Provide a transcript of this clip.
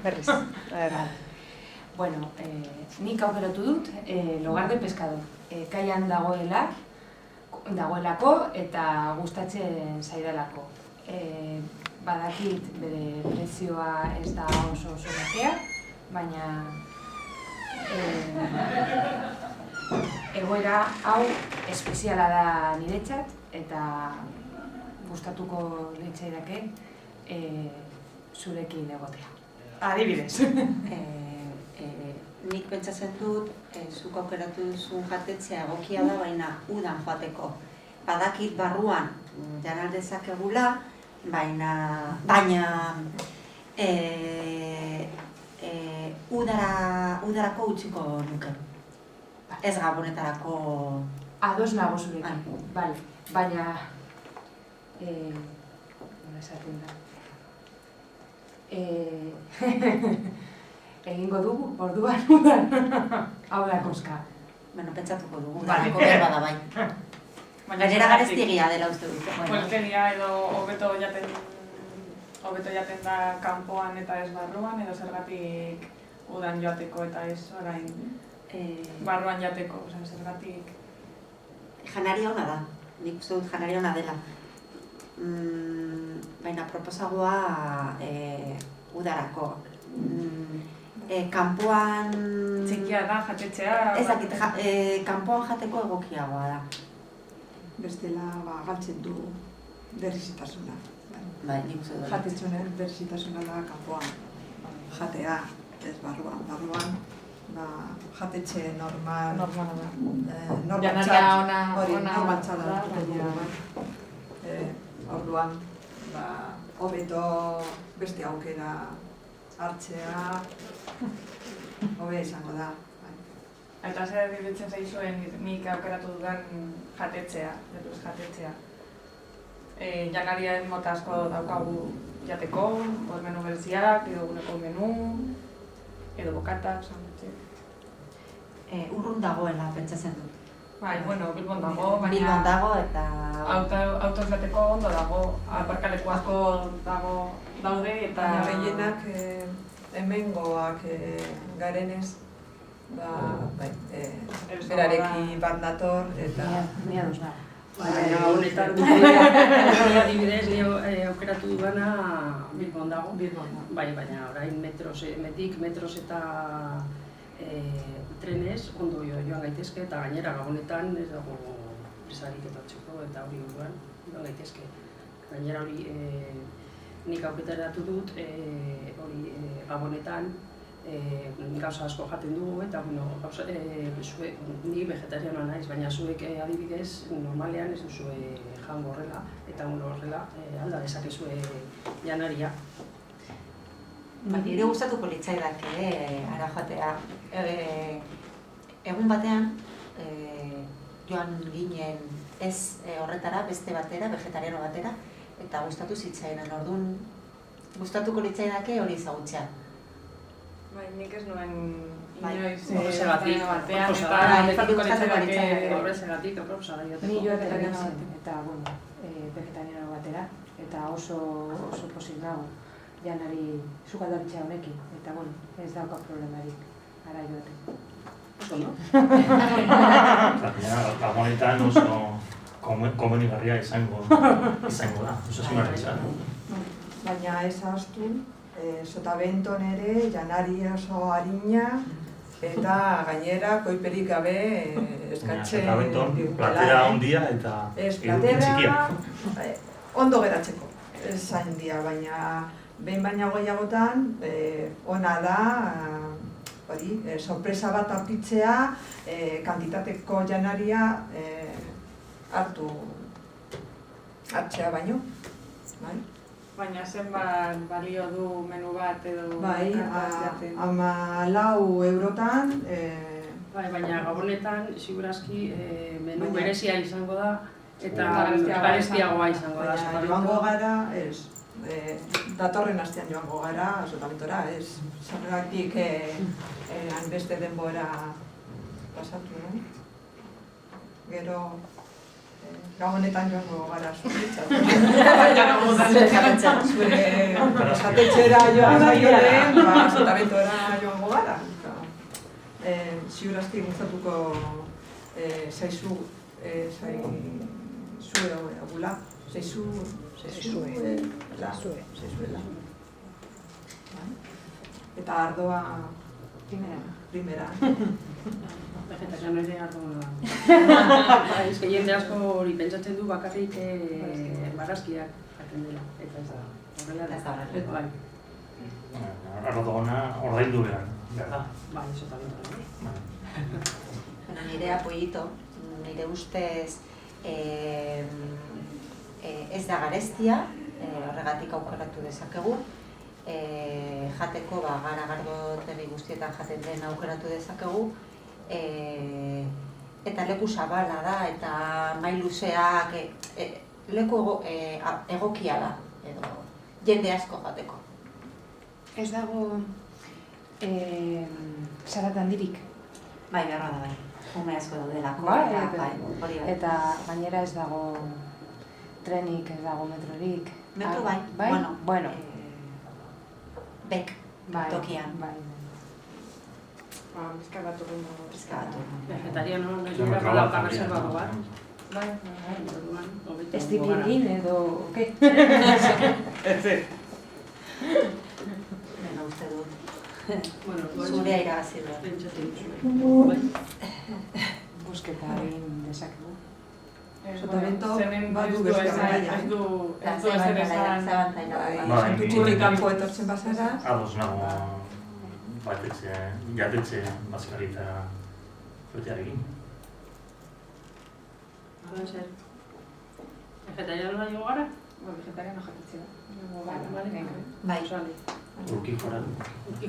berriz. Bueno, nik aukeratu dut, Logar de Pescador. Kaian dagoelako eta gustatzen zaidalako. Badakit bere prezioa ez da oso merkea, baina egoera hau espeziala da niretzat eta gustatuko litzaidake zurekin egotea. Adibidez. Nik pentsatzen dut, zuk aukeratu duzun jatetzea egokia da, baina udan joateko. Badakit barruan jan aldezakegula, baina udarako utziko nuke. Ez gabonetarako... Ados nago zurekin, bale. Baina... nola esaten da... egingo dugu, orduan udan. Hau da koska. Bueno, pentsatuko dugu, udarako berba da bai. Gainera gareztiegia dela uste dut. Kuelkeria edo hobeto jaten da kanpoan eta ez barruan, edo zergatik udan joateko eta ez orain barruan jateko, zergatik... Janaria ona da, nik uste dut janaria ona dela. Baina proposagoa udarako. Kanpoan... Txikia da, jatetzea... Ez dakit, kanpoan jateko egokiagoa da. Bestela galtzen du berrizitasuna. Bai, nik uste dut. Jatetzunen berrizitasuna da kanpoan. Jatea, ez barruan. Barruan, jatetxe normal... Normala da. Janaria normaltzat da. Orduan, hobeto beste aukera hartzea, hobe izango da. Eta zer dibitzen zaizuen nik aukeratu dudan jatetzea, Janaria mota asko daukagu jateko, menu bereziak, edo eguneko menu, edo bokatak, Urrun dagoela, pentsatzen dut. Bai, bueno, Bilbon dago, baina... Bilbon dago eta... Autoz jateko ondo dago, aparkaleku asko daude eta... Gehienak hemengoak garenez, berarekin bat nator eta... Ni ados nago. Baina honetan, adibidez, aukeratu dugana Bilbon dago. Bai, baina orain metros eta trenez ondo joan gaitezke eta gainera Gabonetan ez dago presarik etortzeko eta hori orduan joan gaitezke. Gainera hori nik aukeratu dut Gabonetan gauza asko jaten dugu eta ni vegetarianoa naiz, baina zuek adibidez normalean ez duzue jango horrela eta horrela alda dezakezue janaria. Nire gustatuko litzaidake ara joatea. Egun batean joan ginen ez horretara, beste batera, vegetariano batera, eta gustatu zitzaidan. Orduan gustatuko litzaidake hori ezagutzea. Bai, nik ez nuen inoiz horregatik batean eta horregatik Ni jo vegetariano eta, vegetariano batera, eta oso pozik nago janari sukaldaritza honekin, eta ez dauka problemarik ara joaten. Oso, no? Gabonetan oso komenigarria izango da, oso zimarritza. Baina ez ahaztu, Sotabenton ere, janari oso harina, eta gainera koiperik gabe eskatzen digutela. Platera ondia eta eduki txikia. Ondo geratzeko, ez zain dia, baina behin baina gehiagotan ona da sorpresa bat aurkitzea, kantitateko janaria hartzea baino. Baina zenbat balio du menu bat edo... Bai, 14 eurotan... Bai, baina Gabonetan, segurazki, menu berezia izango da eta garestiagoa izango da. Joango gara, ez. Datorren astean joango gara, Sotamentora, ez. Zergatik hainbeste denbora pasatu, no? Gero, Gabonetan joango gara zuritzat. Zure Jatetxera joan zaioen, asentamentora joango gara. Ziur aski gustatuko zaizu agula. Zaizuela. Eta ardoa primera. Vegetariano ere ardoa. Ez que jende asko hori pentsatzen du bakarrik barazkiak jaten dela, eta ez da. Horrela da. Bai. Ardoa ordaindu behar da. Bai, eso también. Nire apoyito, nire ustez ez da garestia, horregatik aukeratu dezakegu. Jateko garagardo guztietan jaten den aukeratu dezakegu. Eta leku zabala da, eta mahai luzeak leku egokia da, edo jende asko jateko. Ez dago zarata handirik. Bai, beharra da bai. Ume asko daudelako. Eta gainera ez dago trenik, ez dago metrorik. Metro bai. Bueno. Bek, tokian. Bizkagatu. Vegetariano, gainera badauka reservatu bat. Bai. Ez dipiekin edo, oke? Bena uste dut. Zurea Zurea irabazi dut. Busketa egin dezakegu. Sotavento badu Ez du ezer esan. Santutxurik kanpo etortzen bazara. Ados nago jatetxe bazkarita frutearekin. Vegetariano nahi gara? Vegetariano jatetxe da. Bai. Urki jora. Urki